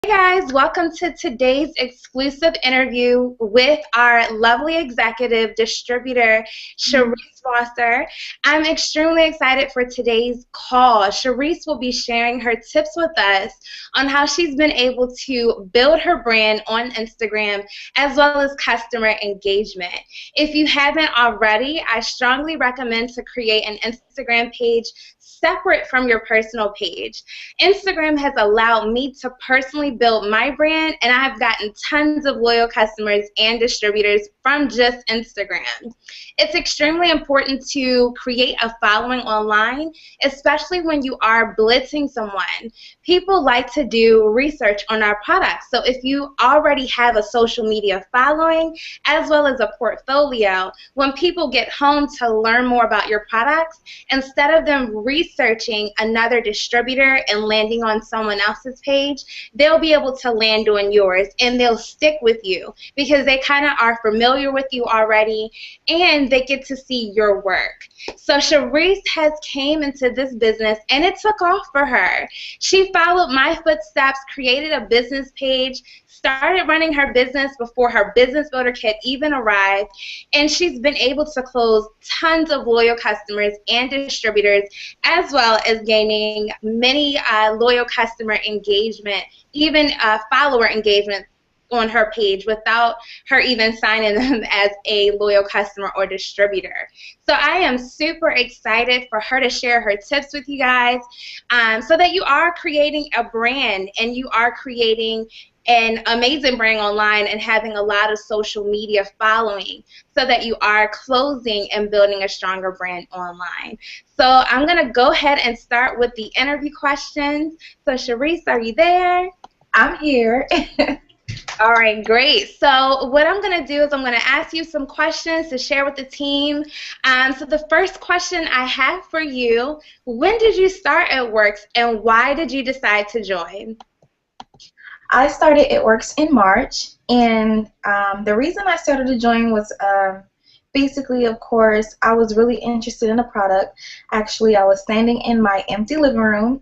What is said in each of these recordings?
Hey guys, welcome to today's exclusive interview with our lovely executive distributor, Sharece Foster. I'm extremely excited for today's call. Sharece will be sharing her tips with us on how she's been able to build her brand on Instagram as well as customer engagement. If you haven't already, I strongly recommend to create an Instagram page separate from your personal page. Instagram has allowed me to personally build my brand, and I've gotten tons of loyal customers and distributors from just Instagram. It's extremely important to create a following online, especially when you are blitzing someone. People like to do research on our products. So if you already have a social media following as well as a portfolio, when people get home to learn more about your products, instead of them researching another distributor and landing on someone else's page, they'll be able to land on yours and they'll stick with you because they kind of are familiar with you already and they get to see your work. So Sharece has came into this business and it took off for her. She followed my footsteps, created a business page, started running her business before her business builder kit even arrived, and she's been able to close tons of loyal customers and distributors, as well as gaining many loyal customer engagement, even follower engagement on her page without her even signing them as a loyal customer or distributor. So I am super excited for her to share her tips with you guys so that you are creating a brand and you are creating an amazing brand online and having a lot of social media following so that you are closing and building a stronger brand online. So I'm going to go ahead and start with the interview questions. So Sharece, are you there? I'm here. All right, great. So what I'm going to do is I'm going to ask you some questions to share with the team. So the first question I have for you, when did you start at Works and why did you decide to join? I started at Works in March, and the reason I started to join was basically, of course, I was really interested in the product. Actually, I was standing in my empty living room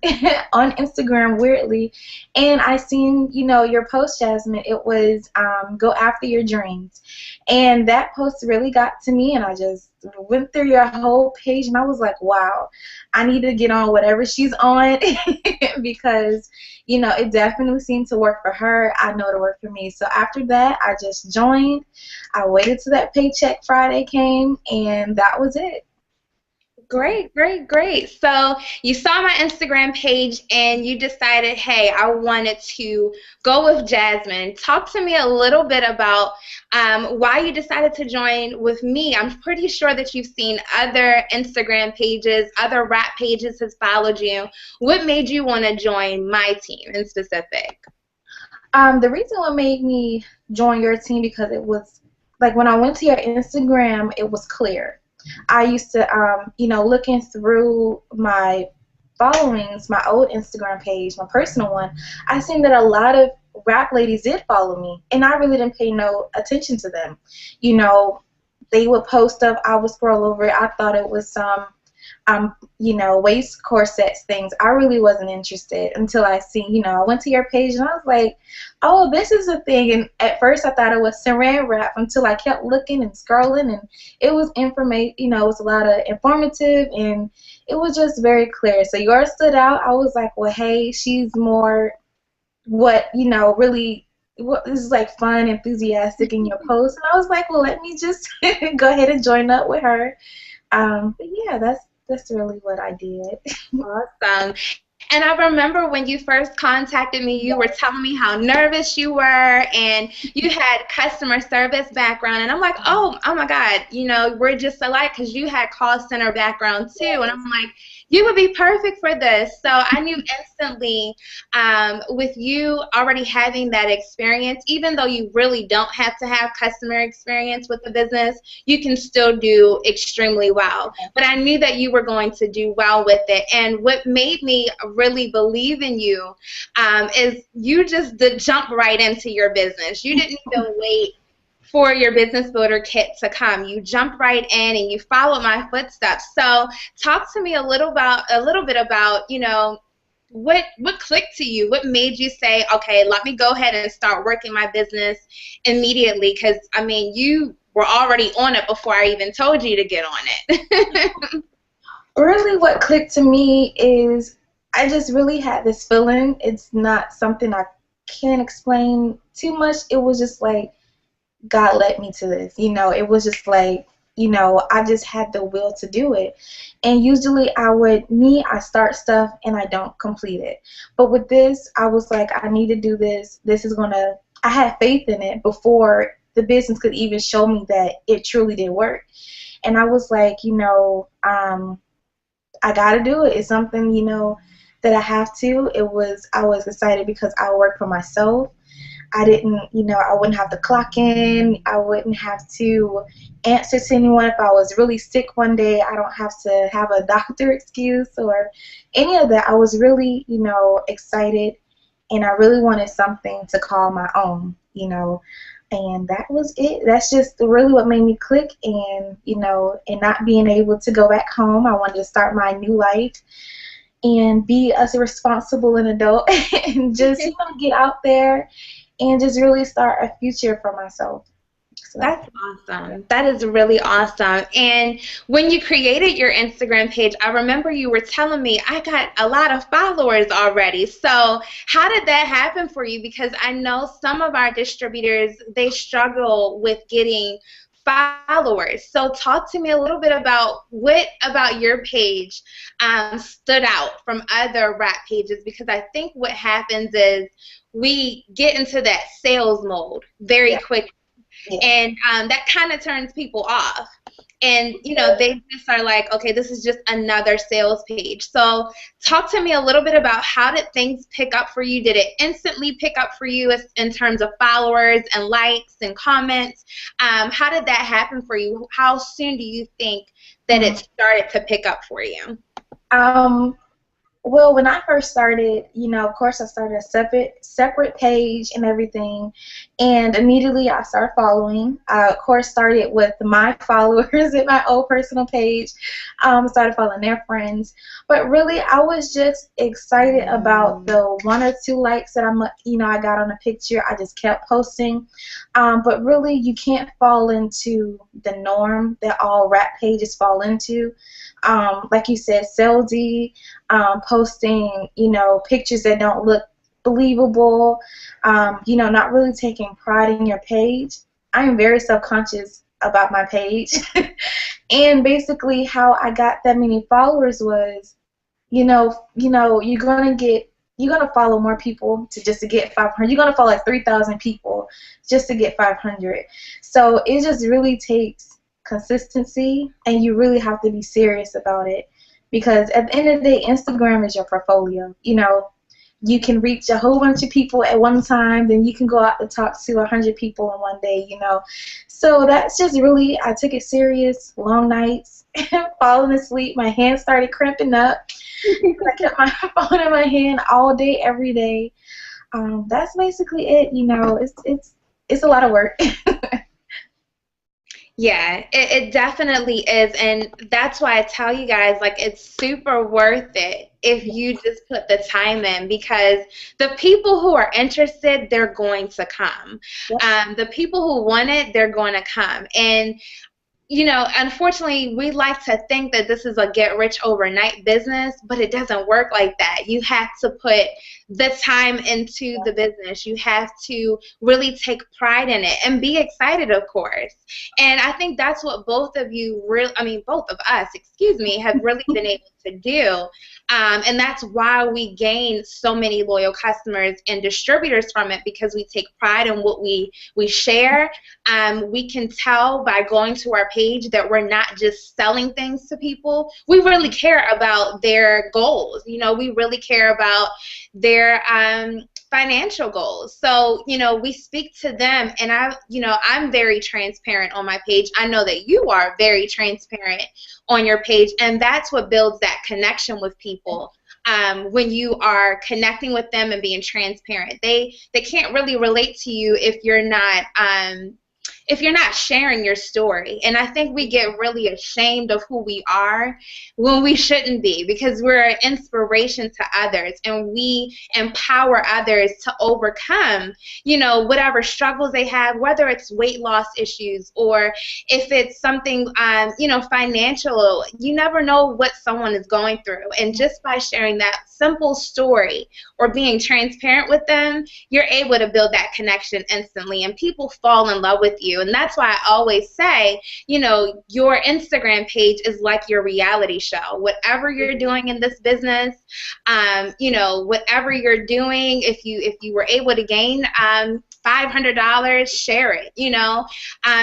on Instagram, weirdly, and I seen, your post, Jasmine. It was go after your dreams, and that post really got to me, and I just went through your whole page, and I was like, wow, I need to get on whatever she's on because, it definitely seemed to work for her. I know it'll work for me. So after that, I just joined. I waited till that paycheck Friday came, and that was it. Great, great, great. So you saw my Instagram page and you decided, hey, I wanted to go with Jasmine. Talk to me a little bit about why you decided to join with me. I'm pretty sure that you've seen other Instagram pages, other rap pages has followed you. What made you want to join my team in specific? The reason what made me join your team because it was like when I went to your Instagram, it was clear. I used to, looking through my followings, my old Instagram page, my personal one, I seen that a lot of rap ladies did follow me, and I really didn't pay no attention to them. They would post stuff, I would scroll over it. I thought it was some waist corsets things. I really wasn't interested until I seen, I went to your page and I was like, oh, this is a thing. And at first I thought it was saran wrap until I kept looking and scrolling, and it was it was a lot of informative, and it was just very clear. So yours stood out. I was like, well, hey, she's more really what is like fun, enthusiastic in your post. And I was like, well, let me just go ahead and join up with her. But yeah, that's really what I did. Awesome. And I remember when you first contacted me, you were telling me how nervous you were and you had customer service background. And I'm like, oh my God, we're just alike because you had call center background too. And I'm like, you would be perfect for this. So I knew instantly with you already having that experience, even though you really don't have to have customer experience with the business, you can still do extremely well. But I knew that you were going to do well with it. And what made me really believe in you is you just did jump right into your business. You didn't even wait for your business builder kit to come. You jumped right in and you followed my footsteps. So talk to me a little bit about, what clicked to you? What made you say, okay, let me go ahead and start working my business immediately? Because I mean, you were already on it before I even told you to get on it. Really, what clicked to me is I just really had this feeling. It's not something I can't explain too much. It was just like God led me to this. It was just like, I just had the will to do it. And usually I start stuff and I don't complete it. But with this, I was like, I need to do this. I had faith in it before the business could even show me that it truly did work. And I was like, I got to do it. It's something, that I have to. I was excited because I work for myself. I wouldn't have to clock in. I wouldn't have to answer to anyone if I was really sick one day. I don't have to have a doctor excuse or any of that. I was really, excited, and I really wanted something to call my own, and that was it. That's just really what made me click, and not being able to go back home. I wanted to start my new life and be a responsible and adult and just, get out there and just really start a future for myself. So, That's awesome. That is really awesome. And when you created your Instagram page, I remember you were telling me I got a lot of followers already. So how did that happen for you? Because I know some of our distributors, they struggle with getting followers. So talk to me a little bit about what about your page stood out from other rap pages, because I think what happens is we get into that sales mode very quickly. yeah. And that kind of turns people off. And, they just are like, okay, this is just another sales page. So talk to me a little bit about how did things pick up for you? Did it instantly pick up for you in terms of followers and likes and comments? How did that happen for you? How soon do you think that it started to pick up for you? Well, when I first started, of course I started a separate page and everything, and immediately I started following. I, of course, started with my followers in my old personal page, started following their friends, but really I was just excited about the 1 or 2 likes that I got on a picture. I just kept posting, but really you can't fall into the norm that all rap pages fall into. Like you said, salesy, posting, pictures that don't look believable, not really taking pride in your page. I am very self-conscious about my page. And basically how I got that many followers was, you're gonna follow more people just to get 500. You're gonna follow like 3,000 people just to get 500. So it just really takes consistency, and you really have to be serious about it, because at the end of the day, Instagram is your portfolio. You can reach a whole bunch of people at one time, then you can go out and talk to 100 people in one day. So that's just really, I took it serious. Long nights, falling asleep, my hands started cramping up. I kept my phone in my hand all day, every day. That's basically it. It's a lot of work. Yeah, it definitely is, and that's why I tell you guys, like, it's super worth it if you just put the time in, because the people who are interested, they're going to come. Yep. The people who want it, they're going to come. And unfortunately, we like to think that this is a get-rich overnight business, but it doesn't work like that. You have to put the time into the business. You have to really take pride in it and be excited, of course. And I think that's what both of us, have really been able to do. And that's why we gain so many loyal customers and distributors from it, because we take pride in what we share. We can tell by going to our page that we're not just selling things to people. We really care about their goals. We really care about their financial goals. So, we speak to them, and I'm very transparent on my page. I know that you are very transparent on your page, and that's what builds that connection with people. When you are connecting with them and being transparent, they can't really relate to you if you're not if you're not sharing your story. And I think we get really ashamed of who we are when we shouldn't be, because we're an inspiration to others and we empower others to overcome, whatever struggles they have, whether it's weight loss issues or if it's something, financial. You never know what someone is going through. And just by sharing that simple story or being transparent with them, you're able to build that connection instantly, and people fall in love with you. And that's why I always say, your Instagram page is like your reality show. Whatever you're doing in this business, whatever you're doing, if you were able to gain $500, share it.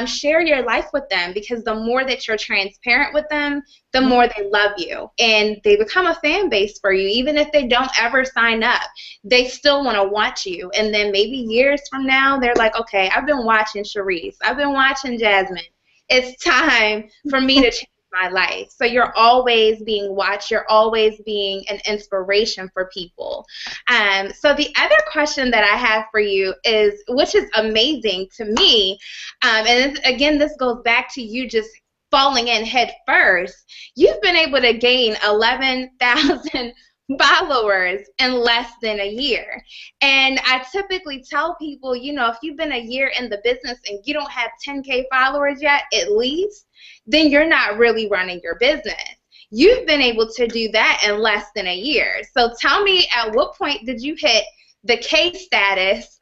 Share your life with them, because the more that you're transparent with them, the more they love you, and they become a fan base for you. Even if they don't ever sign up, they still want to watch you. And then maybe years from now, they're like, okay, I've been watching Sharece, I've been watching Jasmine. It's time for me to change my life. So you're always being watched. You're always being an inspiration for people. So the other question that I have for you is, which is amazing to me, and again, this goes back to you just falling in head first. You've been able to gain 11,000 followers in less than a year. And I typically tell people, if you've been a year in the business and you don't have 10K followers yet, at least, then you're not really running your business. You've been able to do that in less than a year. So tell me, at what point did you hit the K status?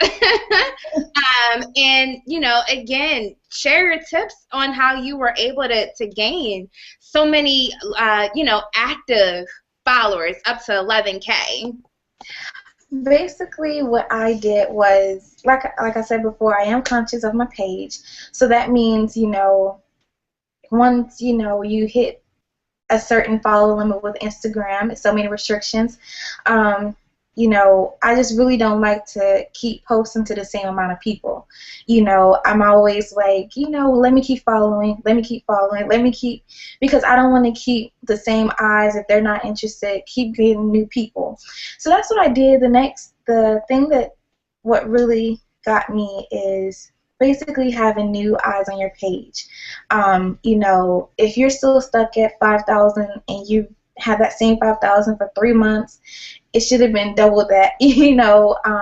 And, again, share your tips on how you were able to gain so many, active followers up to 11K. Basically, what I did was, like I said before, I am conscious of my page. So that means, once, you hit a certain follow limit with Instagram, so many restrictions, I just really don't like to keep posting to the same amount of people. I'm always like, let me keep following, because I don't want to keep the same eyes if they're not interested, keep getting new people. So that's what I did. The thing what really got me is basically having new eyes on your page. If you're still stuck at 5,000 and you have that same 5,000 for 3 months, it should have been double that,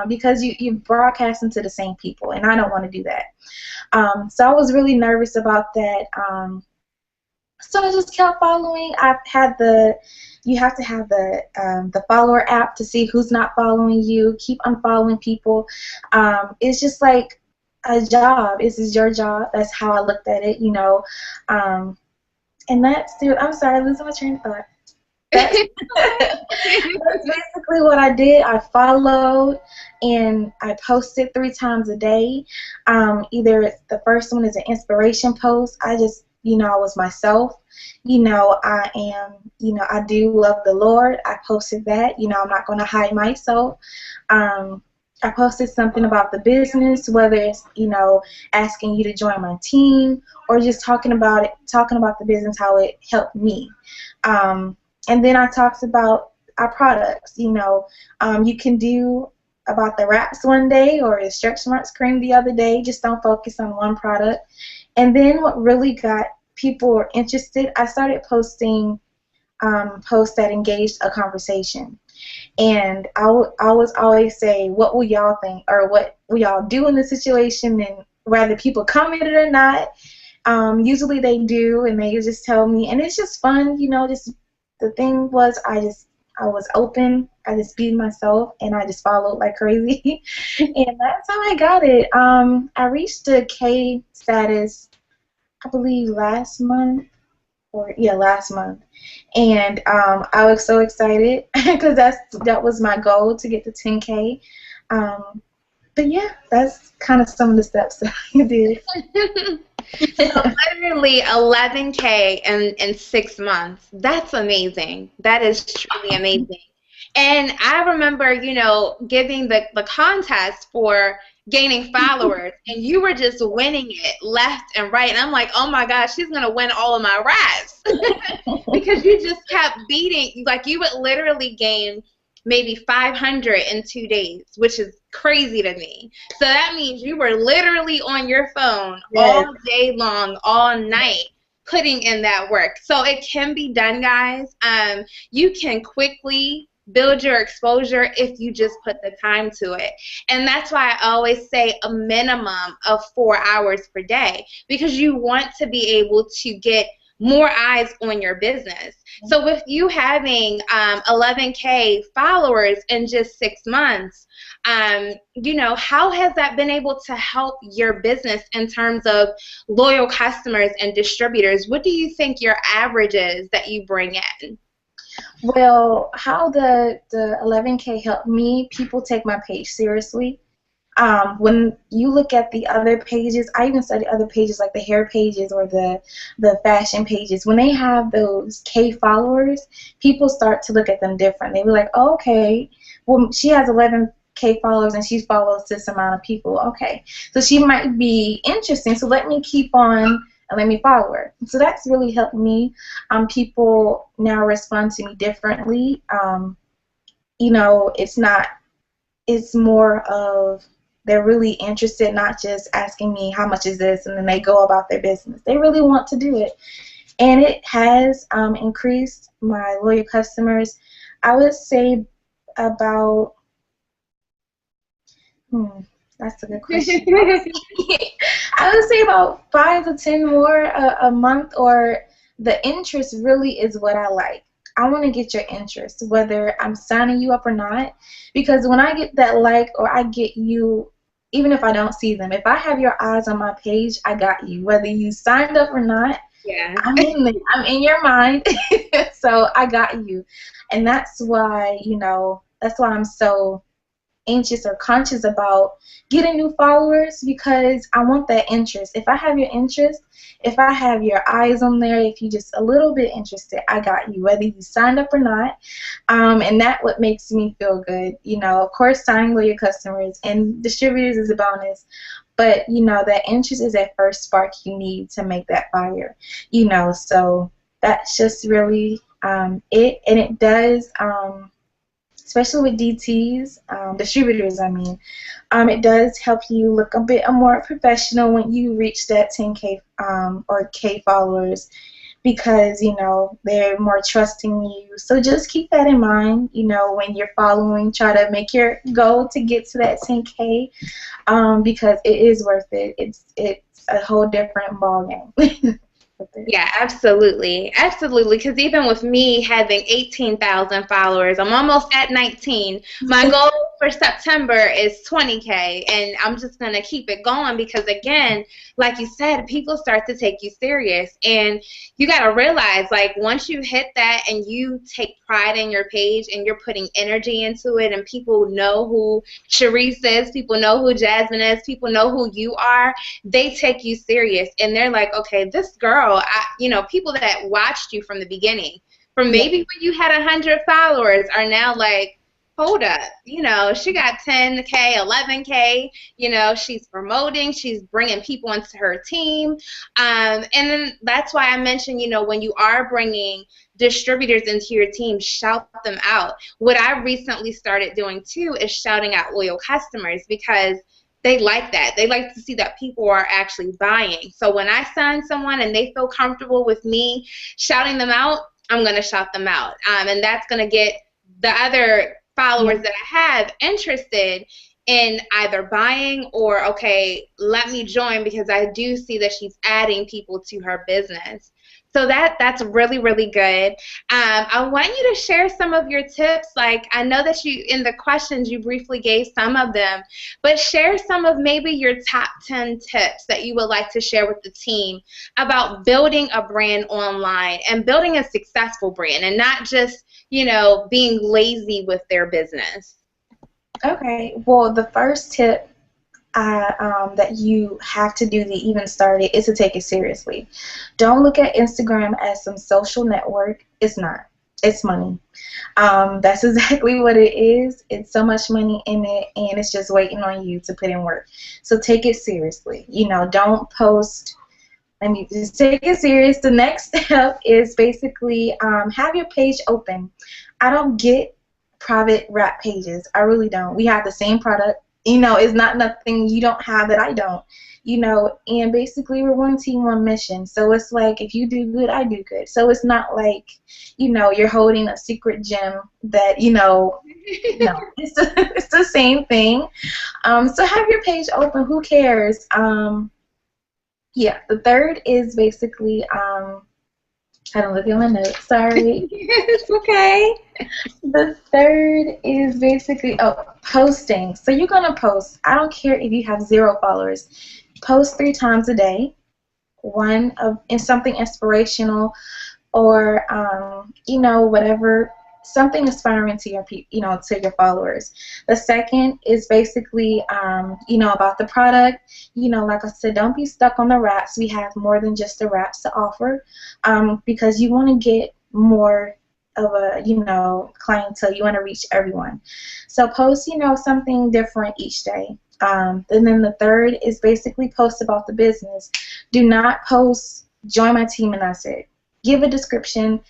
because you're broadcasting to the same people, and I don't want to do that. So I was really nervous about that. So I just kept following. You have to have the follower app to see who's not following you. Keep unfollowing people. It's just like a job. This is your job. That's how I looked at it, And that's, I'm sorry, losing my train of thought. That's basically what I did. I followed and I posted 3 times a day. Either the first one is an inspiration post. I just, I was myself. I am, I do love the Lord. I posted that. I'm not going to hide myself. I posted something about the business, whether it's, asking you to join my team or just talking about the business, how it helped me. And then I talked about our products. You can do about the wraps one day or the stretch marks cream the other day. Just don't focus on one product. And then what really got people interested, I started posting posts that engaged a conversation. And I was always say, what will y'all think, or what will y'all do in this situation, and whether people comment it or not. Usually they do, and they just tell me, and it's just fun, just. The thing was, I was open. I just be myself, and I just followed like crazy, and that's how I got it. I reached the K status, I believe last month, and I was so excited because that was my goal, to get to 10K. But yeah, that's kind of some of the steps that I did. So literally 11K in 6 months. That's amazing. That is truly amazing. And I remember, giving the contest for gaining followers, and you were just winning it left and right. And I'm like, oh my gosh, she's going to win all of my raps. Because you just kept beating, like you would literally gain maybe 500 in 2 days, which is crazy to me. So that means you were literally on your phone Yes. all day long, all night, putting in that work. So it can be done, guys. You can quickly build your exposure if you just put the time to it. And that's why I always say a minimum of 4 hours per day, because you want to be able to get more eyes on your business. So with you having 11K followers in just 6 months, how has that been able to help your business in terms of loyal customers and distributors? What do you think your average is that you bring in? Well, how the 11K helped me, people take my page seriously. When you look at the other pages, I even study other pages like the hair pages or the fashion pages. When they have those K followers, people start to look at them different. They be like, oh, okay, well, she has 11K followers and she follows this amount of people. Okay, so she might be interesting. So let me keep on and let me follow her. So that's really helped me. People now respond to me differently. It's more of they're really interested, not just asking me how much is this and then they go about their business. They really want to do it. And it has increased my loyal customers. I would say about, that's a good question. I would say about 5 to 10 more a month, or the interest really is what I like. I want to get your interest, whether I'm signing you up or not, because when I get that like, or I get you, even if I don't see them, if I have your eyes on my page, I got you. Whether you signed up or not, Yeah. I'm in your mind, so I got you, and that's why I'm so anxious or conscious about getting new followers, because I want that interest. If I have your interest, if I have your eyes on there, if you just a little bit interested, I got you, whether you signed up or not. And that what makes me feel good. Of course, signing with your customers and distributors is a bonus, but that interest is that first spark you need to make that fire. So that's just really it, and it does. Especially with DTs, distributors, I mean, it does help you look a bit more professional when you reach that 10K or K followers, because they're more trusting you. So just keep that in mind. When you're following, try to make your goal to get to that 10K, because it is worth it. It's a whole different ballgame. Yeah, absolutely. Absolutely. Because even with me having 18,000 followers, I'm almost at 19. My goal for September is 20K, and I'm just going to keep it going because, again, like you said, people start to take you serious. And you got to realize, like, once you hit that and you take pride in your page and you're putting energy into it, and people know who Sharece is, people know who Jasmine is, people know who you are, they take you serious. And they're like, okay, this girl, people that watched you from the beginning, from maybe when you had 100 followers, are now like, hold up, she got 10K, 11K, she's promoting, she's bringing people into her team. And then that's why I mentioned, when you are bringing distributors into your team, shout them out. What I recently started doing too is shouting out loyal customers, because they like that. They like to see that people are actually buying. So when I sign someone and they feel comfortable with me shouting them out, I'm going to shout them out. And that's going to get the other followers that I have interested in either buying or, okay, let me join, because I do see that she's adding people to her business. So that's really, really good. I want you to share some of your tips. Like, I know that you, in the questions, you briefly gave some of them, but share some of maybe your top 10 tips that you would like to share with the team about building a brand online and building a successful brand, and not just, being lazy with their business. Okay, well, the first tip that you have to do to even start it is to take it seriously. Don't look at Instagram as some social network. It's not. It's money. That's exactly what it is. It's so much money in it, and it's just waiting on you to put in work. So take it seriously. Don't post. Let me just take it serious. The next step is basically have your page open. I don't get private rap pages. I really don't. We have the same product. You know, it's not nothing you don't have that I don't. You know, and basically we're one team, one mission. So it's like if you do good, I do good. So it's not like, you know, you're holding a secret gem that, you know, no, it's the same thing. So have your page open. Who cares? Yeah, the third is basically I don't look at my notes. Sorry. It's okay. The third is basically posting. So you're gonna post. I don't care if you have 0 followers. Post 3 times a day. One of in something inspirational, or you know, whatever, something inspiring to your you know, to your followers. The second is basically you know, about the product. You know, like I said, don't be stuck on the wraps. We have more than just the wraps to offer, because you want to get more of a, you know, clientele. You want to reach everyone. So post, you know, something different each day. And then the third is basically post about the business. Do not post join my team and that's it. Give a description.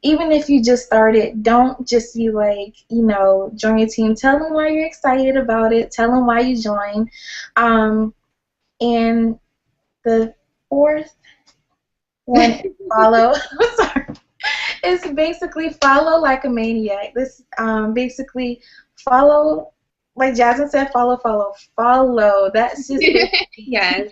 Even if you just started, don't just be like, you know, join your team. Tell them why you're excited about it. Tell them why you joined. And the fourth one is follow. Sorry. It's basically follow like a maniac. This basically follow, like Jasmine said, follow, follow, follow. That's just Yes.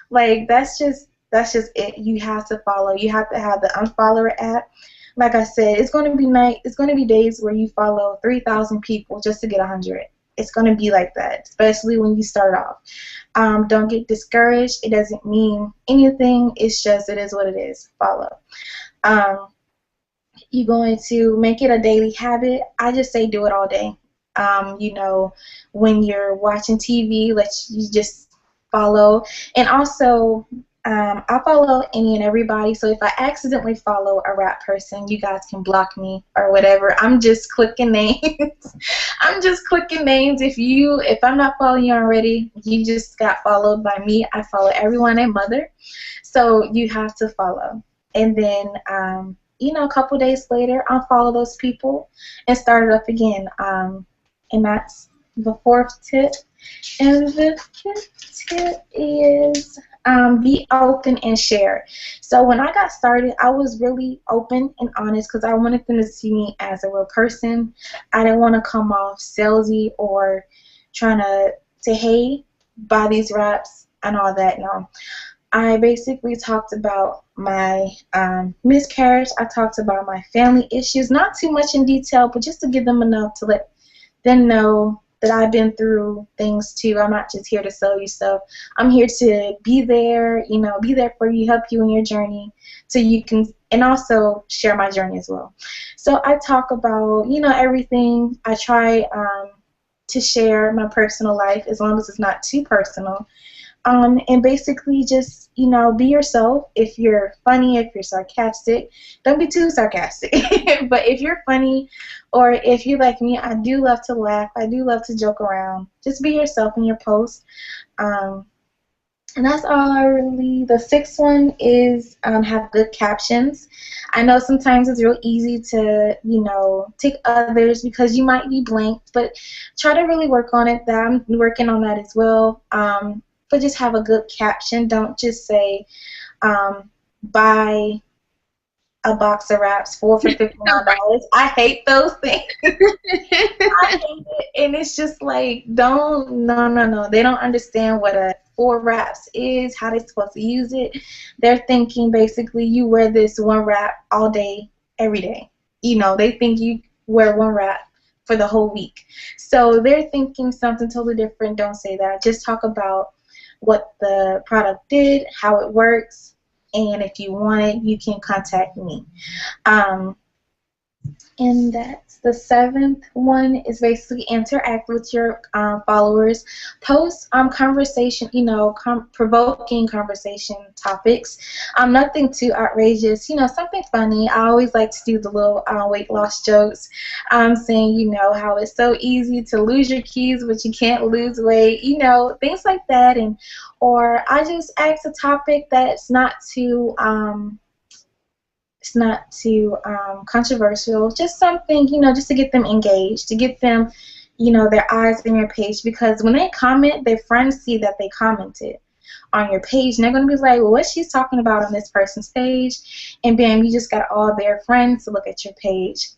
like that's just it. You have to follow. You have to have the unfollower app. Like I said, it's going to be night. It's going to be days where you follow 3,000 people just to get 100. It's going to be like that, especially when you start off. Don't get discouraged. It doesn't mean anything. It's just, it is what it is. Follow. You're going to make it a daily habit. I just say do it all day. You know, when you're watching TV, you just follow. And also, I follow any and everybody. So if I accidentally follow a rap person, you guys can block me or whatever. I'm just clicking names. I'm just clicking names. If I'm not following you already, you just got followed by me. I follow everyone and mother. So you have to follow. And then you know, a couple days later, unfollow those people and start it up again. And that's the fourth tip. And the fifth tip is be open and share. So when I got started, I was really open and honest because I wanted them to see me as a real person. I didn't want to come off salesy or trying to say, hey, buy these wraps and all that. No. I basically talked about my miscarriage. I talked about my family issues, not too much in detail, but just to give them enough to let them know that I've been through things too. I'm not just here to sell you stuff. I'm here to be there, you know, be there for you, help you in your journey, so you can, and also share my journey as well. So I talk about, you know, everything. I try to share my personal life as long as it's not too personal. And basically just, you know, be yourself. If you're funny, if you're sarcastic, don't be too sarcastic. But if you're funny, or if you're like me, I do love to laugh. I do love to joke around. Just be yourself in your posts. And that's all I really. The sixth one is have good captions. I know sometimes it's real easy to, you know, take others because you might be blank, but try to really work on it. That I'm working on that as well. But just have a good caption. Don't just say, buy a box of wraps, 4 for $59. I hate those things. I hate it. And it's just like, no. They don't understand what a 4 wraps is, how they're supposed to use it. They're thinking basically you wear this 1 wrap all day, every day. You know, they think you wear 1 wrap for the whole week. So they're thinking something totally different. Don't say that. Just talk about what the product did, how it works, and if you want it, you can contact me. And that's the 7th one is basically interact with your followers. Post conversation, you know, provoking conversation topics. Nothing too outrageous, you know, something funny. I always like to do the little weight loss jokes, saying, you know, how it's so easy to lose your keys, but you can't lose weight, you know, things like that. Or I just ask a topic that's not too It's not too controversial. Just something, you know, just to get them engaged, to get them, you know, their eyes on your page. Because when they comment, their friends see that they commented on your page, and they're going to be like, well, what's she's talking about on this person's page? And bam, you just got all their friends to look at your page.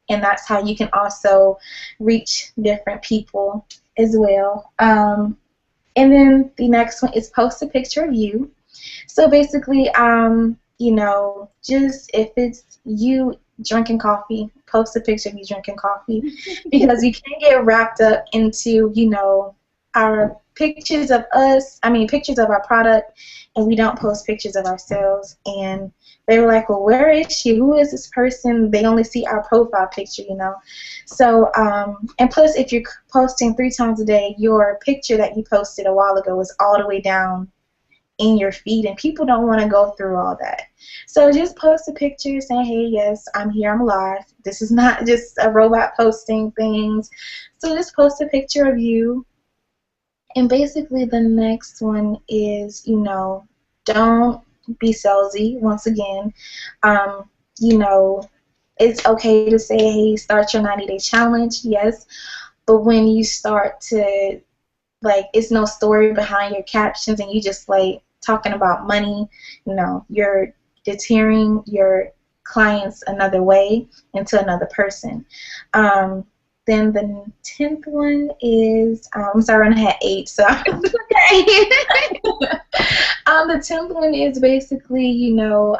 And that's how you can also reach different people as well. And then the next one is post a picture of you. So basically, you know, just if it's you drinking coffee, post a picture of you drinking coffee, because you can get wrapped up into, you know, our pictures of us, pictures of our product, and we don't post pictures of ourselves. And they were like, well, where is she? Who is this person? They only see our profile picture, you know. So, and plus, if you're posting 3 times a day, your picture that you posted a while ago is all the way down in your feed, and people don't want to go through all that. So just post a picture saying, hey, yes, I'm here, I'm alive. This is not just a robot posting things. So just post a picture of you. And basically the next one is, you know, don't be salesy. Once again, you know, it's okay to say, hey, start your 90-day challenge, yes, but when you start to, like, it's no story behind your captions and you just, like, talking about money, you know, you're deterring your clients another way into another person. Then the 10th one is, I'm sorry, I had 8, so the 10th one is basically, you know,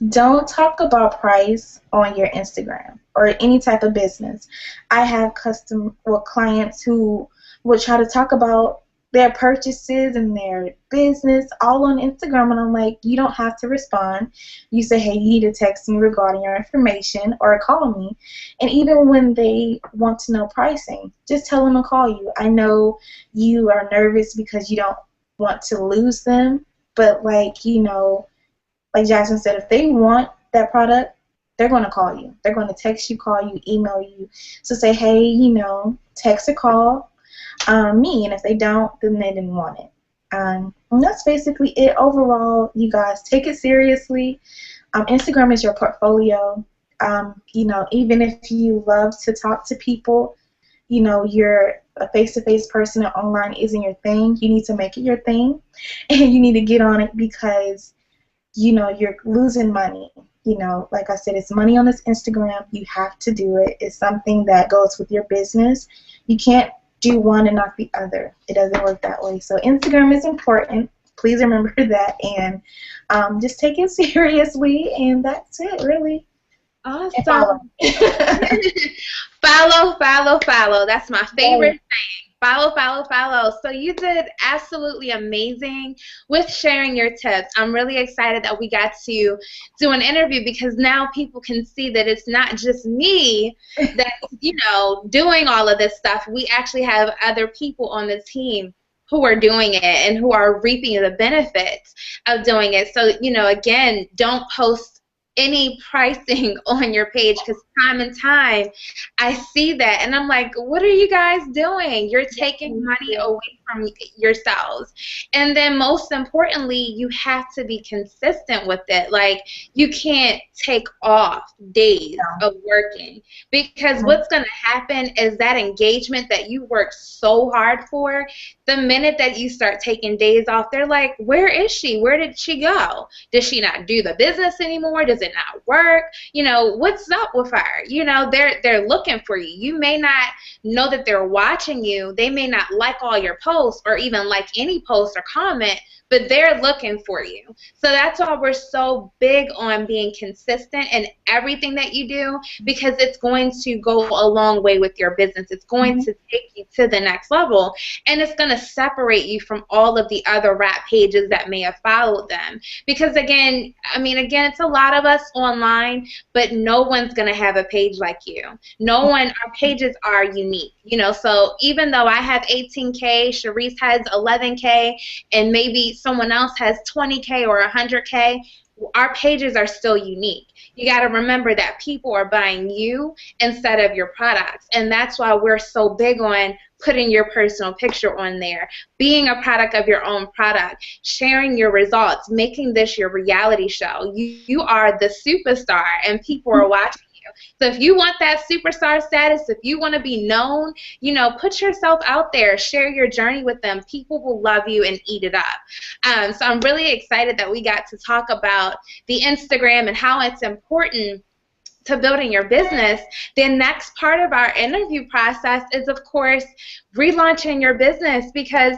don't talk about price on your Instagram or any type of business. I have clients who will try to talk about their purchases and their business all on Instagram, and I'm like, you don't have to respond. You say, hey, you need to text me regarding your information or call me. And even when they want to know pricing, just tell them to call you. I know you are nervous because you don't want to lose them, but, like, you know, like Jasmine said, if they want that product, they're going to call you. They're going to text you, call you, email you. So say, hey, you know, text or call me, and if they don't, then they didn't want it. And that's basically it. Overall, you guys, take it seriously. Instagram is your portfolio. You know, even if you love to talk to people, you know, you're a face-to-face person and online isn't your thing, you need to make it your thing, and you need to get on it because, you know, you're losing money. You know, like I said, it's money on this Instagram. You have to do it. It's something that goes with your business. You can't do one and not the other. It doesn't work that way. So Instagram is important. Please remember that, and just take it seriously, and that's it, really. Awesome. Follow. Follow. That's my favorite thing. Follow. So you did absolutely amazing with sharing your tips. I'm really excited that we got to do an interview because now people can see that it's not just me that's, you know, doing all of this stuff. We actually have other people on the team who are doing it and who are reaping the benefits of doing it. So, you know, again, don't post any pricing on your page because time and time I see that and I'm like, what are you guys doing? You're taking money away from yourselves. And then most importantly, you have to be consistent with it. Like, you can't take off days of working because what's going to happen is that engagement that you worked so hard for, the minute that you start taking days off, they're like, where is she? Where did she go? Does she not do the business anymore? Does it not work? You know, what's up with her? You know, they're looking for you. You may not know that they're watching you. They may not like all your posts or even like any post or comment, but they're looking for you. So that's why we're so big on being consistent in everything that you do, because it's going to go a long way with your business. It's going to take you to the next level, and it's going to separate you from all of the other rap pages that may have followed them. Because again, it's a lot of us online, but no one's going to have a page like you. No one, our pages are unique, you know. So even though I have 18K, Sharece has 11K, and maybe someone else has 20K or 100K, our pages are still unique. You got to remember that people are buying you instead of your products. And that's why we're so big on putting your personal picture on there, being a product of your own product, sharing your results, making this your reality show. You are the superstar, and people are watching. So if you want that superstar status, if you want to be known, put yourself out there, share your journey with them. People will love you and eat it up. So I'm really excited that we got to talk about the Instagram and how it's important to building your business. The next part of our interview process is, of course, relaunching your business, because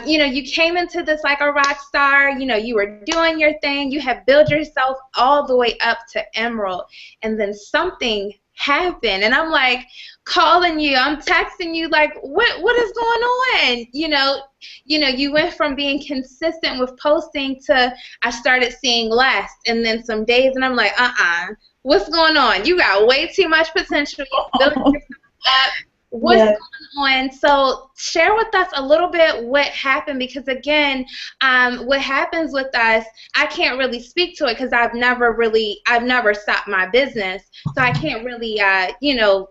you came into this like a rock star. You were doing your thing. You have built yourself all the way up to Emerald, and then something happened, and I'm like calling you, I'm texting you like, what is going on? You went from being consistent with posting to I started seeing less, and then some days, and I'm like, what's going on? You got way too much potential. You're building yourself up. What's going on? So share with us a little bit what happened, because again, what happens with us, I can't really speak to it because I've never stopped my business, so I can't really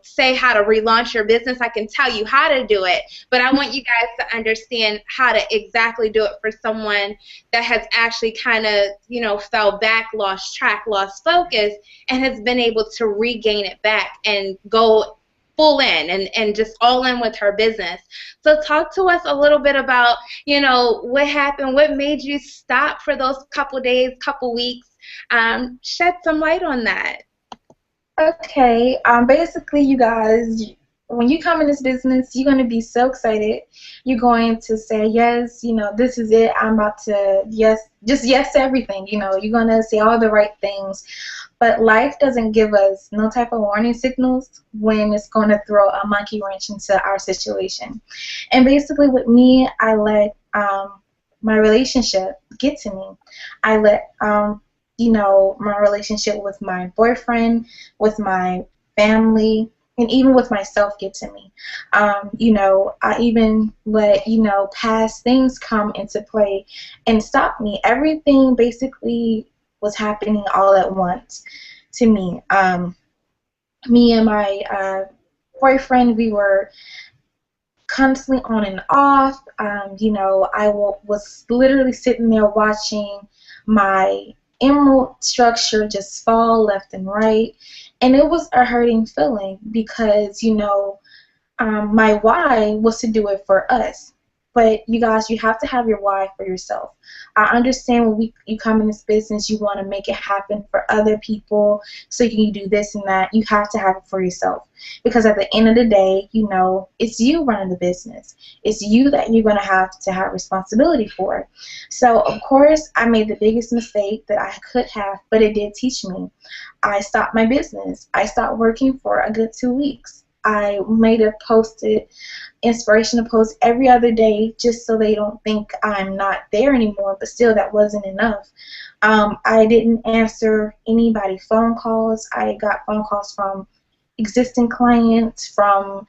say how to relaunch your business. I can tell you how to do it, but I want you guys to understand how to exactly do it for someone that has actually kind of fell back, lost track, lost focus, and has been able to regain it back and go full in and just all in with her business. So talk to us a little bit about, what happened, what made you stop for those couple days, couple weeks. Shed some light on that. Okay. Basically, you guys, when you come in this business, you're going to be so excited. You're going to say, yes, this is it. I'm about to, just yes to everything. You're going to say all the right things. But life doesn't give us no type of warning signals when it's going to throw a monkey wrench into our situation. And basically with me, I let my relationship get to me. I let, my relationship with my boyfriend, with my family, and even with myself get to me. I even let, past things come into play and stop me. Everything basically was happening all at once to me. Me and my boyfriend, we were constantly on and off. I was literally sitting there watching my emerald structure just fall left and right, and it was a hurting feeling because my why was to do it for us. But you guys, you have to have your why for yourself. I understand when you come in this business, you want to make it happen for other people so you can do this and that. You have to have it for yourself, because at the end of the day, it's you running the business. It's you that you're going to have responsibility for. So, of course, I made the biggest mistake that I could have, but it did teach me. I stopped my business. I stopped working for a good 2 weeks. I made a inspirational post every other day just so they don't think I'm not there anymore, but still that wasn't enough. I didn't answer anybody's phone calls. I got phone calls from existing clients, from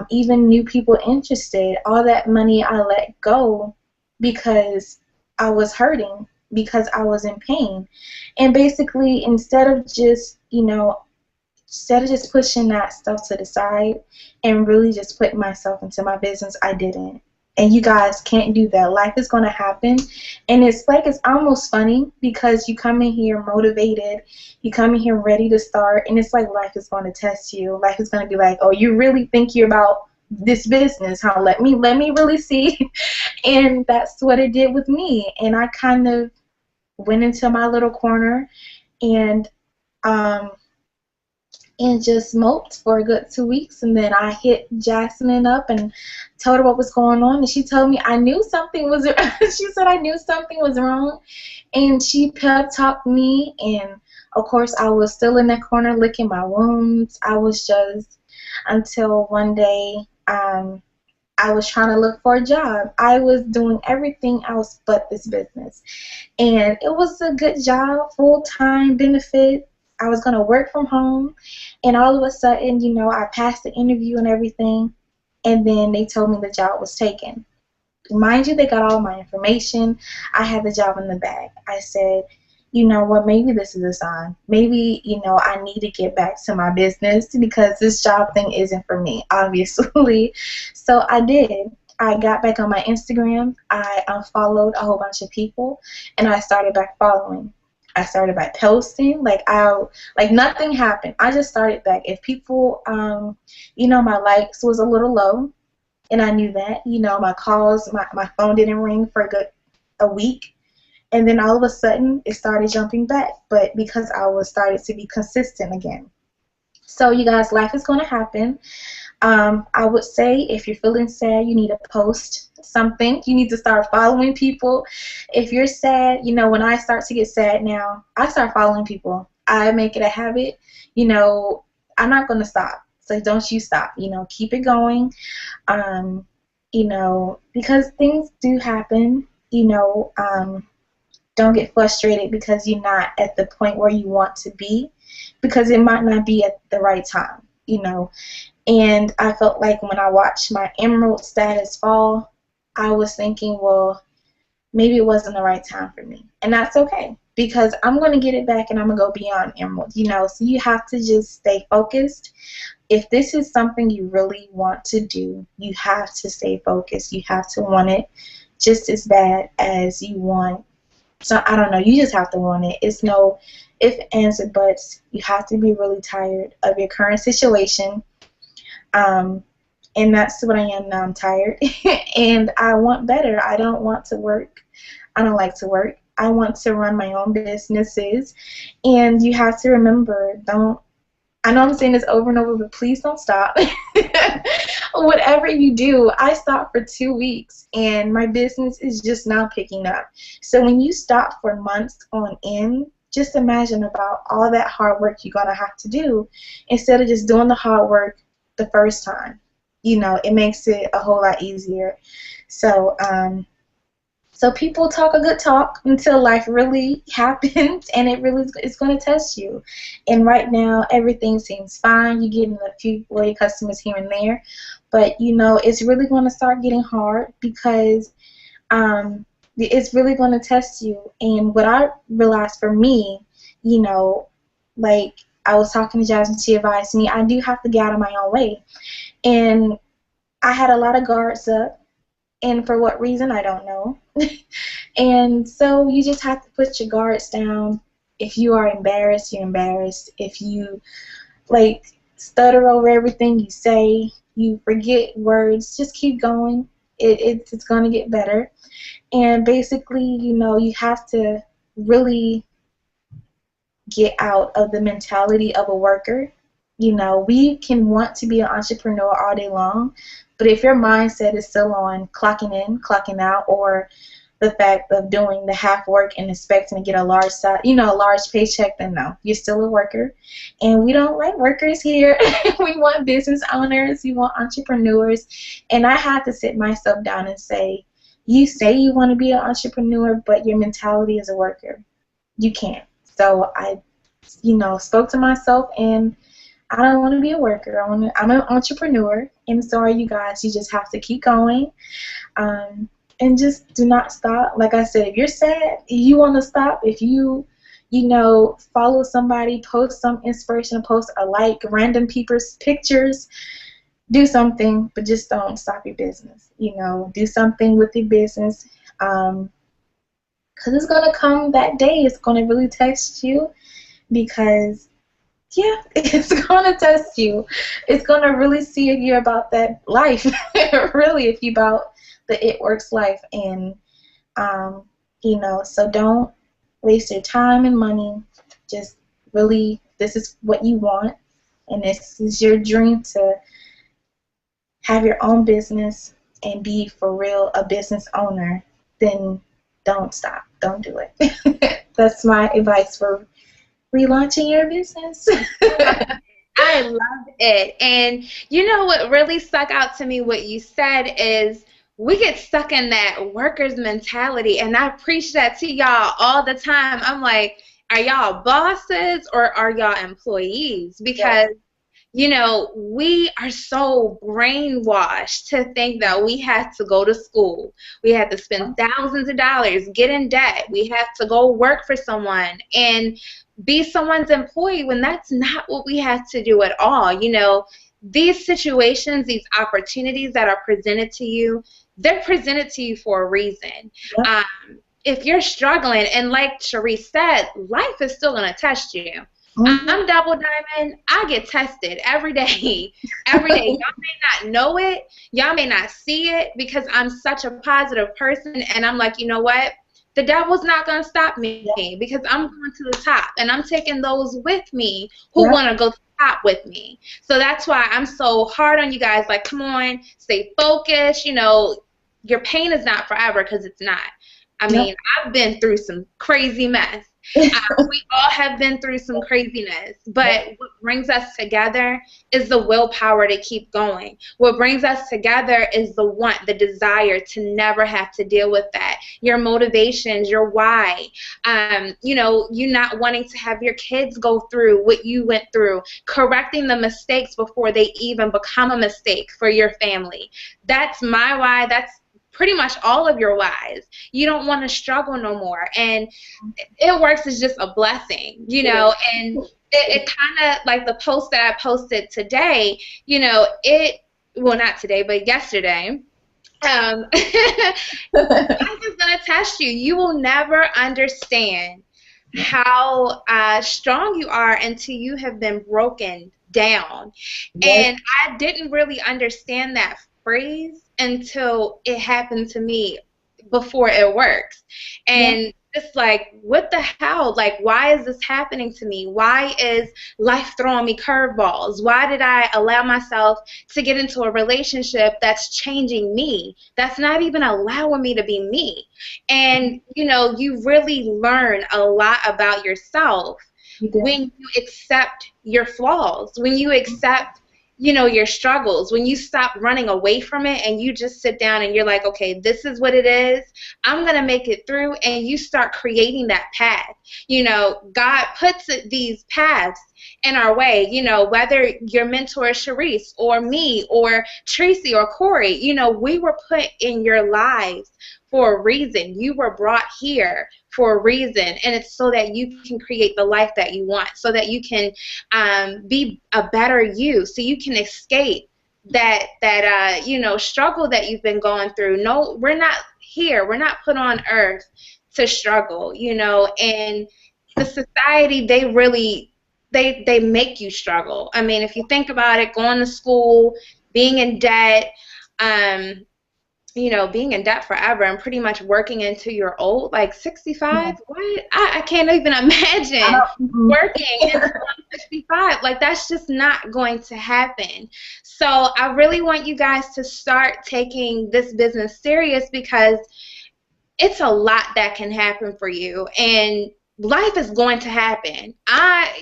even new people interested. All that money I let go because I was hurting, because I was in pain. And basically, instead of just pushing that stuff to the side and really just putting myself into my business, I didn't. And you guys can't do that. Life is going to happen. And it's almost funny because you come in here motivated. You come in here ready to start. And it's like life is going to test you. Life is going to be like, oh, you really think you're about this business, huh? Let me really see. And that's what it did with me. And I kind of went into my little corner and just moped for a good 2 weeks, and then I hit Jasmine up and told her what was going on, and she told me I knew something was she said I knew something was wrong, and she pep talked me, and of course I was still in that corner licking my wounds. I was just, until one day I was trying to look for a job. I was doing everything else but this business, and it was a good job, full-time benefit. I was going to work from home, and all of a sudden, I passed the interview and everything, and then they told me the job was taken. Mind you, they got all my information. I had the job in the bag. I said, you know what, maybe this is a sign. Maybe, you know, I need to get back to my business because this job thing isn't for me, obviously. So I did. I got back on my Instagram. I unfollowed a whole bunch of people, and I started back following. I started by posting. Like nothing happened. I just started back. If people, you know, my likes was a little low, and I knew that. You know, my calls, my phone didn't ring for a week, and then all of a sudden it started jumping back. But because I was started to be consistent again. So you guys, life is going to happen. I would say if you're feeling sad, you need to post something. You need to start following people. If you're sad, you know, when I start to get sad now, I start following people. I make it a habit. You know, I'm not going to stop. So don't you stop. You know, keep it going. Um, you know, because things do happen. You know, don't get frustrated because you're not at the point where you want to be, because it might not be at the right time. You know, and I felt like when I watched my emerald status fall, I was thinking, well, maybe it wasn't the right time for me. And that's okay because I'm going to get it back and I'm going to go beyond emerald, you know. So you have to just stay focused. If this is something you really want to do, you have to stay focused. You have to want it just as bad as you want. So I don't know, you just have to want it. It's no if, ands, or buts. You have to be really tired of your current situation. And that's what I am now. I'm tired and I want better. I don't want to work. I don't like to work. I want to run my own businesses. And you have to remember, I know I'm saying this over and over, but please don't stop. Whatever you do, I stopped for 2 weeks and my business is just now picking up. So when you stop for months on end, just imagine about all that hard work you're going to have to do instead of just doing the hard work the first time. You know, it makes it a whole lot easier. So, so people talk a good talk until life really happens, and it really is going to test you. And right now, everything seems fine. You're getting a few loyal customers here and there, but you know, it's really going to start getting hard because it's really going to test you. And what I realized for me, you know, like I was talking to Jasmine, she advised me I do have to get out of my own way. And I had a lot of guards up, and for what reason, I don't know. And so you just have to put your guards down. If you are embarrassed, you're embarrassed. If you, like, stutter over everything you say, you forget words, just keep going. It's going to get better. And basically, you know, you have to really get out of the mentality of a worker. You know, we can want to be an entrepreneur all day long, but if your mindset is still on clocking in, clocking out, or the fact of doing the half work and expecting to get a large a large paycheck, then no, you're still a worker. And we don't like workers here. We want business owners, we want entrepreneurs. And I had to sit myself down and say you want to be an entrepreneur, but your mentality is a worker. You can't. So I, spoke to myself, and I don't want to be a worker. I'm an entrepreneur, and so are you guys. You just have to keep going, and just do not stop. Like I said, if you're sad, you want to stop. If you, follow somebody, post some inspirational post, or like random people's pictures, do something, but just don't stop your business. Do something with your business, because it's gonna come that day. It's gonna really test you, because yeah, it's gonna test you. It's gonna really see if you're about that life, really, if you about the it works life. And so don't waste your time and money. Just really, this is what you want, and this is your dream to have your own business and be for real a business owner. Then don't stop. Don't do it. That's my advice for relaunching your business. I love it. And you know what really stuck out to me, what you said, is we get stuck in that worker's mentality. And I preach that to y'all all the time. I'm like, are y'all bosses or are y'all employees? Because you know, we are so brainwashed to think that we have to go to school. We have to spend thousands of dollars, get in debt. We have to go work for someone and be someone's employee when that's not what we have to do at all. You know, these situations, these opportunities that are presented to you, they're presented to you for a reason. Yep. If you're struggling, and like Sharece said, life is still going to test you. Mm-hmm. I'm double diamond. I get tested every day. Every day. Y'all may not know it. Y'all may not see it because I'm such a positive person. And I'm like, you know what? The devil's not going to stop me because I'm going to the top. And I'm taking those with me who want to go to the top with me. So that's why I'm so hard on you guys. Like, come on, stay focused. You know, your pain is not forever because it's not. I mean, I've been through some crazy mess. We all have been through some craziness, but what brings us together is the willpower to keep going. What brings us together is the want, the desire to never have to deal with that. Your motivations, your why. You know, you not wanting to have your kids go through what you went through, correcting the mistakes before they even become a mistake for your family. That's my why. That's pretty much all of your whys. You don't want to struggle no more. And it works as just a blessing, you know, and it kind of like the post that I posted today, you know, well, not today, but yesterday, life is going to test you. You will never understand how strong you are until you have been broken down. And I didn't really understand that phrase until it happened to me before it works. And it's like, what the hell? Like, why is this happening to me? Why is life throwing me curveballs? Why did I allow myself to get into a relationship that's changing me, that's not even allowing me to be me? And, you know, you really learn a lot about yourself when you accept your flaws, when you accept, you know, your struggles, when you stop running away from it and you just sit down and you're like, okay, this is what it is. I'm going to make it through, and you start creating that path. You know, God puts these paths in our way, you know, whether your mentor is Sharece or me or Tracy or Corey, you know, we were put in your lives for a reason. You were brought here for a reason, and it's so that you can create the life that you want, so that you can be a better you, so you can escape that you know, struggle that you've been going through. No, we're not here. We're not put on earth to struggle, you know, and the society, they really they make you struggle. I mean, if you think about it, going to school, being in debt, you know, being in debt forever and pretty much working into your old, like 65, what? I can't even imagine working until I'm 65. Like, that's just not going to happen. So I really want you guys to start taking this business serious, because it's a lot that can happen for you, and life is going to happen.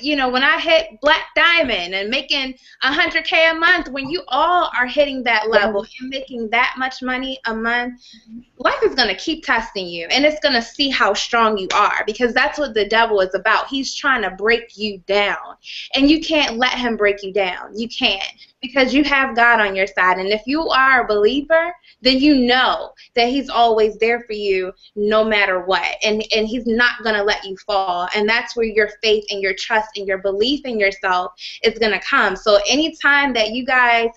You know, when I hit Black Diamond and making $100K a month, when you all are hitting that level and making that much money a month, life is going to keep testing you, and it's going to see how strong you are, because that's what the devil is about. He's trying to break you down, and you can't let him break you down. You can't, because you have God on your side, and if you are a believer, then you know that he's always there for you no matter what, and he's not going to let you fall, and that's where your faith and your trust and your belief in yourself is going to come. So anytime that you guys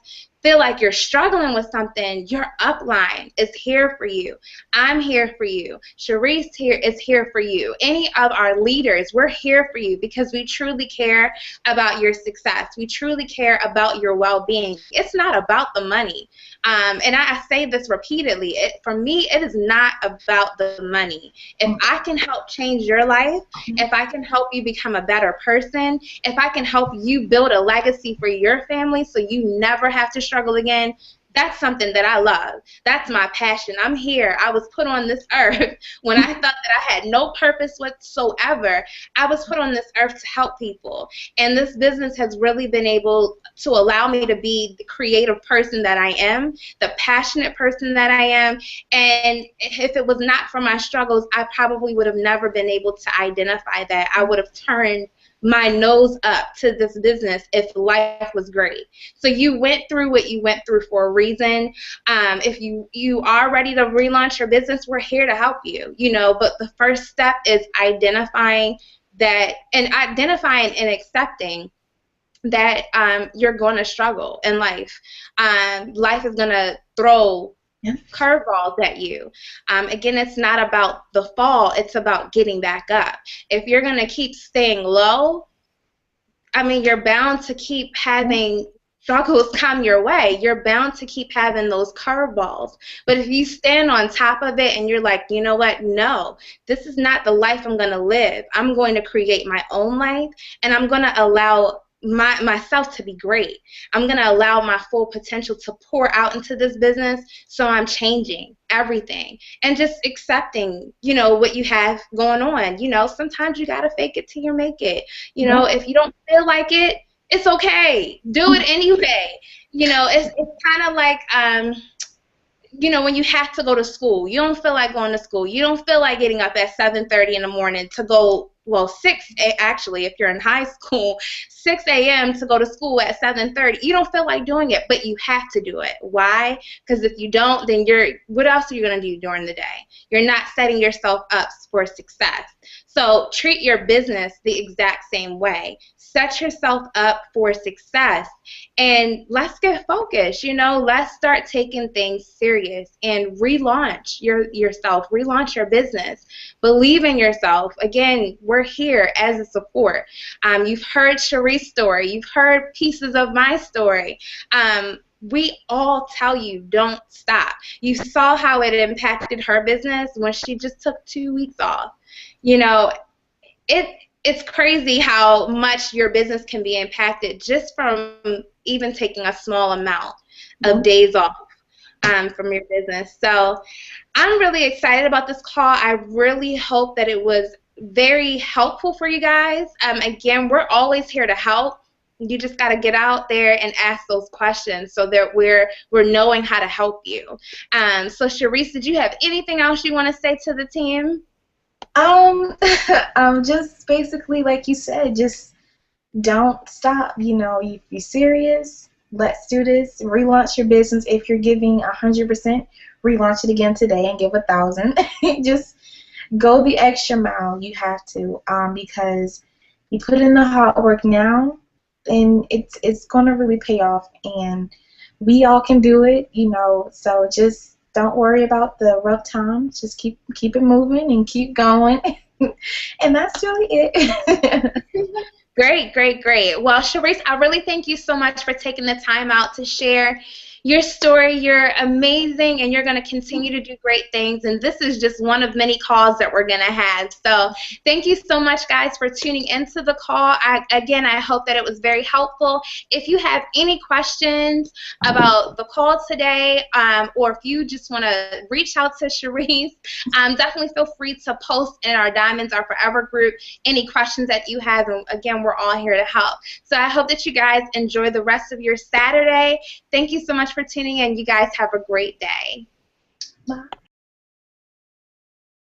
feel like you're struggling with something, your upline is here for you. I'm here for you. Sharece is here for you. Any of our leaders, we're here for you, because we truly care about your success. We truly care about your well-being. It's not about the money. And I say this repeatedly. For me, it is not about the money. If I can help change your life, if I can help you become a better person, if I can help you build a legacy for your family so you never have to struggle again, that's something that I love. That's my passion. I'm here. I was put on this earth when I thought that I had no purpose whatsoever. I was put on this earth to help people. And this business has really been able to allow me to be the creative person that I am, the passionate person that I am. And if it was not for my struggles, I probably would have never been able to identify that. I would have turned my nose up to this business if life was great. So you went through what you went through for a reason. If you are ready to relaunch your business, we're here to help you. But the first step is identifying and accepting that you're going to struggle in life. Life is going to throw curveballs at you. Again, it's not about the fall, it's about getting back up. If you're going to keep staying low, you're bound to keep having struggles come your way. You're bound to keep having those curveballs. But if you stand on top of it and you're like, you know what, no, this is not the life I'm going to live. I'm going to create my own life, and I'm going to allow myself to be great. I'm going to allow my full potential to pour out into this business, so I'm changing everything and just accepting, what you have going on. Sometimes you got to fake it till you make it. If you don't feel like it, it's okay. Do it anyway. It's kind of like, when you have to go to school. You don't feel like going to school. You don't feel like getting up at 7:30 in the morning to go, actually, if you're in high school, 6 a.m. to go to school at 7:30. You don't feel like doing it, but you have to do it. Why? Because if you don't, then what else are you going to do during the day? You're not setting yourself up for success. So treat your business the exact same way. Set yourself up for success, and let's get focused. Let's start taking things serious and relaunch yourself, relaunch your business. Believe in yourself. Again, we're here as a support. You've heard Sharece's story. You've heard pieces of my story. We all tell you, don't stop. You saw how it impacted her business when she just took 2 weeks off. It's crazy how much your business can be impacted just from even taking a small amount of days off from your business. So I'm really excited about this call. I really hope that it was very helpful for you guys. Again, we're always here to help. You just got to get out there and ask those questions so that we're knowing how to help you. So Sharece, did you have anything else you want to say to the team? Just basically, like you said, just don't stop. If you're serious, let's do this. Relaunch your business. If you're giving 100%, relaunch it again today and give 1,000. Just go the extra mile. You have to, because you put in the hard work now, and it's gonna really pay off. And we all can do it. So just don't worry about the rough times. Just keep it moving and keep going. And that's really it. Great. Well, Sharece, I really thank you so much for taking the time out to share your story. You're amazing, and you're going to continue to do great things, and this is just one of many calls that we're going to have. So thank you so much, guys, for tuning into the call. Again, I hope that it was very helpful. If you have any questions about the call today, or if you just want to reach out to Sharece, definitely feel free to post in our Diamonds Are Forever group any questions that you have, and again, we're all here to help. So I hope that you guys enjoy the rest of your Saturday. Thank you so much for tuning in. You guys have a great day. Bye.